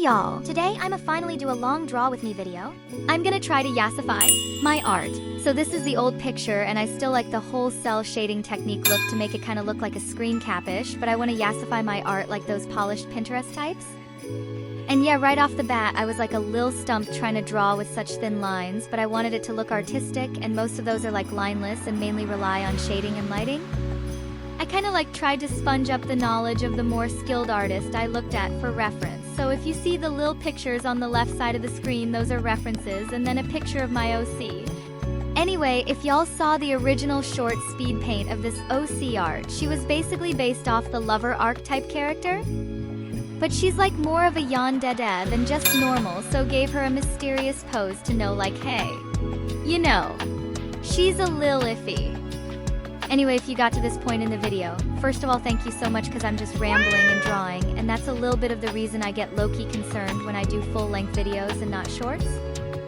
y'all, today I'ma finally do a long draw with me video. I'm gonna try to yassify my art. So this is the old picture and I still like the whole cell shading technique look to make it kind of look like a screen cap-ish, but I want to yassify my art like those polished Pinterest types. And yeah, right off the bat, I was like a lil stump trying to draw with such thin lines, but I wanted it to look artistic, and most of those are like lineless and mainly rely on shading and lighting. I kind of like tried to sponge up the knowledge of the more skilled artist I looked at for reference. So if you see the lil pictures on the left side of the screen, those are references, and then a picture of my OC. Anyway, if y'all saw the original short speed paint of this OC art, she was basically based off the lover archetype character. But she's like more of a yandere than just normal, so gave her a mysterious pose to know like, hey, you know, she's a lil iffy. Anyway, if you got to this point in the video, first of all, thank you so much because I'm just rambling and drawing, and that's a little bit of the reason I get low-key concerned when I do full-length videos and not shorts.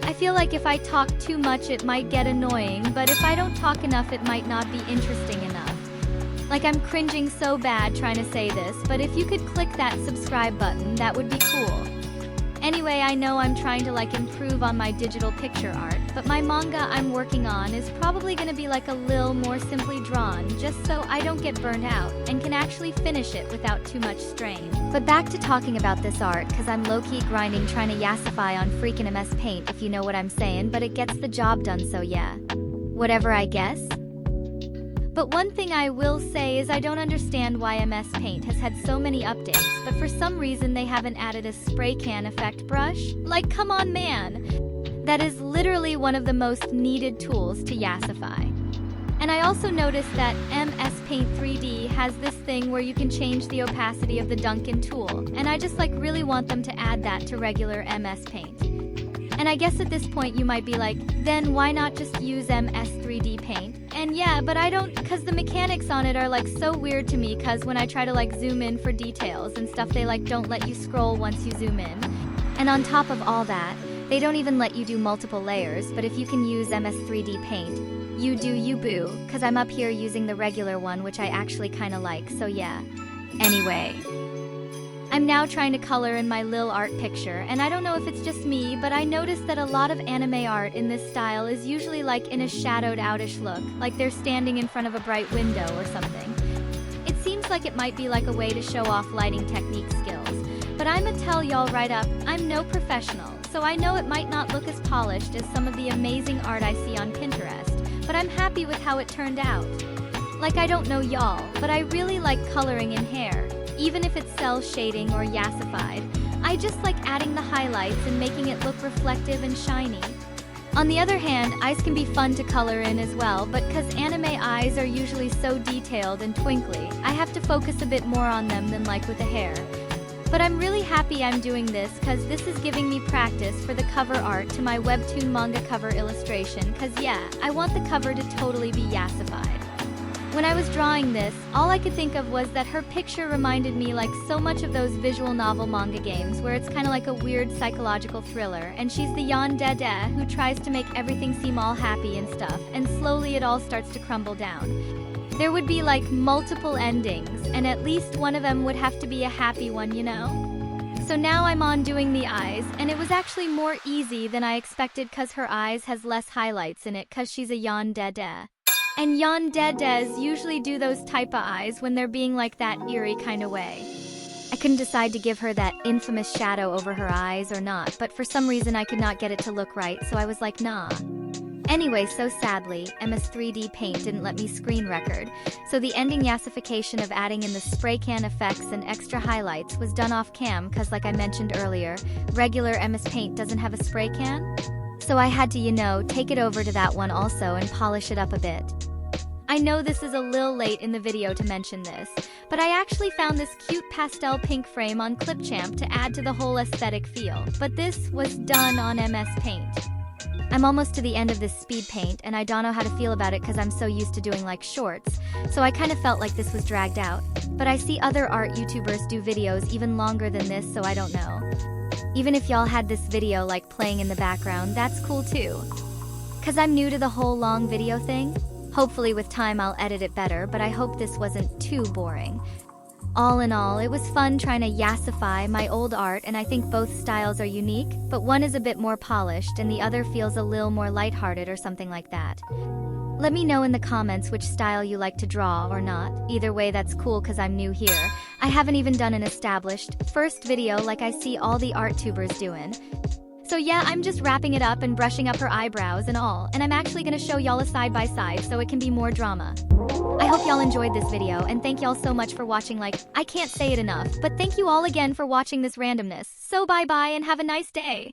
I feel like if I talk too much, it might get annoying, but if I don't talk enough, it might not be interesting enough. Like, I'm cringing so bad trying to say this, but if you could click that subscribe button, that would be cool. Anyway, I know I'm trying to like improve on my digital picture art, but my manga I'm working on is probably gonna be like a lil more simply drawn, just so I don't get burnt out and can actually finish it without too much strain. But back to talking about this art, cause I'm low-key grinding trying to yassify on freaking MS Paint, if you know what I'm saying, but it gets the job done, so yeah. Whatever, I guess. But one thing I will say is I don't understand why MS Paint has had so many updates, but for some reason they haven't added a spray can effect brush. Like, come on, man! That is literally one of the most needed tools to yassify. And I also noticed that MS Paint 3D has this thing where you can change the opacity of the Duncan tool, and I just like really want them to add that to regular MS Paint. And I guess at this point you might be like, then why not just use MS 3D Paint? And yeah, but I don't, cause the mechanics on it are like so weird to me, cause when I try to like zoom in for details and stuff, they like don't let you scroll once you zoom in. And on top of all that, they don't even let you do multiple layers, but if you can use MS 3D Paint, you do you boo, cause I'm up here using the regular one, which I actually kinda like, so yeah. Anyway. I'm now trying to color in my lil art picture, and I don't know if it's just me, but I noticed that a lot of anime art in this style is usually like in a shadowed outish look, like they're standing in front of a bright window or something. It seems like it might be like a way to show off lighting technique skills, but I'ma tell y'all right up, I'm no professional, so I know it might not look as polished as some of the amazing art I see on Pinterest, but I'm happy with how it turned out. Like, I don't know y'all, but I really like coloring in hair. Even if it's cell shading or yassified, I just like adding the highlights and making it look reflective and shiny. On the other hand, eyes can be fun to color in as well, but cause anime eyes are usually so detailed and twinkly, I have to focus a bit more on them than like with the hair. But I'm really happy I'm doing this cause this is giving me practice for the cover art to my webtoon manga cover illustration, cause yeah, I want the cover to totally be yassified. When I was drawing this, all I could think of was that her picture reminded me like so much of those visual novel manga games where it's kind of like a weird psychological thriller, and she's the yandere who tries to make everything seem all happy and stuff, and slowly it all starts to crumble down. There would be like multiple endings, and at least one of them would have to be a happy one, you know? So now I'm on doing the eyes, and it was actually more easy than I expected cause her eyes has less highlights in it cause she's a yandere. And yanderes usually do those type of eyes when they're being like that eerie kind of way. I couldn't decide to give her that infamous shadow over her eyes or not, but for some reason I could not get it to look right, so I was like, nah. Anyway, so sadly, MS 3D Paint didn't let me screen record, so the ending yassification of adding in the spray can effects and extra highlights was done off cam cause like I mentioned earlier, regular MS Paint doesn't have a spray can. So I had to, you know, take it over to that one also and polish it up a bit. I know this is a little late in the video to mention this, but I actually found this cute pastel pink frame on Clipchamp to add to the whole aesthetic feel, but this was done on MS Paint. I'm almost to the end of this speed paint, and I don't know how to feel about it because I'm so used to doing like shorts, so I kind of felt like this was dragged out. But I see other art YouTubers do videos even longer than this, so I don't know. Even if y'all had this video like playing in the background, that's cool too. Cause I'm new to the whole long video thing. Hopefully with time I'll edit it better, but I hope this wasn't too boring. All in all, it was fun trying to yassify my old art, and I think both styles are unique, but one is a bit more polished and the other feels a little more lighthearted or something like that. Let me know in the comments which style you like to draw or not. Either way, that's cool because I'm new here. I haven't even done an established first video like I see all the art tubers doing. So yeah, I'm just wrapping it up and brushing up her eyebrows and all, and I'm actually gonna show y'all a side by side so it can be more drama. I hope y'all enjoyed this video, and thank y'all so much for watching. Like, I can't say it enough, but thank you all again for watching this randomness. So bye bye and have a nice day.